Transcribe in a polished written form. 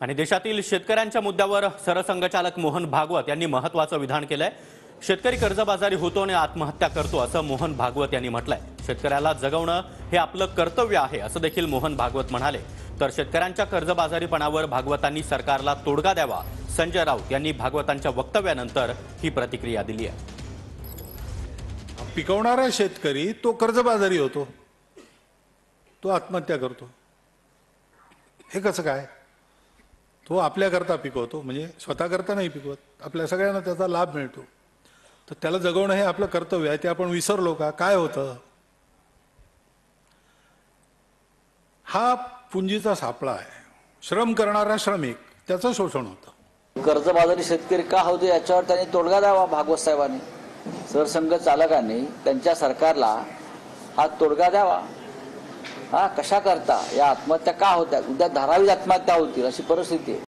आणि देशातील शेतकऱ्यांच्या मुद्द्यावर सरसंघचालक मोहन भागवत यांनी महत्त्वाचं विधान केलंय। शेतकरी कर्जबाजारी होतो आणि आत्महत्या करतो असं मोहन भागवत यांनी म्हटलंय। शेतकऱ्याला जगवणं हे आपलं कर्तव्य आहे असं देखील मोहन भागवत म्हणाले। तर शेतकऱ्यांच्या कर्जबाजारीपणावर भागवतांनी सरकारला तोडगा द्यावा, संजय राऊत यांनी भागवतांच्या वक्तव्यानंतर ही प्रतिक्रिया दिली आहे। पिकवणारा शेतकरी तो कर्जबाजारी होतो, तो आत्महत्या करतो, हे कसं काय? तो आपल्याकरता पिकवतो, म्हणजे स्वतःकरता नाही पिकवत, आपल्या सगळ्यांना त्याचा लाभ मिळतो, तर त्याला जगवणं हे आपलं कर्तव्य आहे। ते आपण विसरलो का? काय होतं? हा पुंजीचा सापळा आहे। श्रम करणारा श्रमिक त्याचं शोषण होतं। कर्जबाजारी शेतकरी का होते याच्यावर त्यांनी तोडगा द्यावा। भागवत साहेबांनी, सरसंघचालकांनी त्यांच्या सरकारला हा तोडगा द्यावा। हा कशा करता या आत्महत्या का होत्या? उद्या धारावी आत्महत्या होतील अशी परिस्थिती आहे।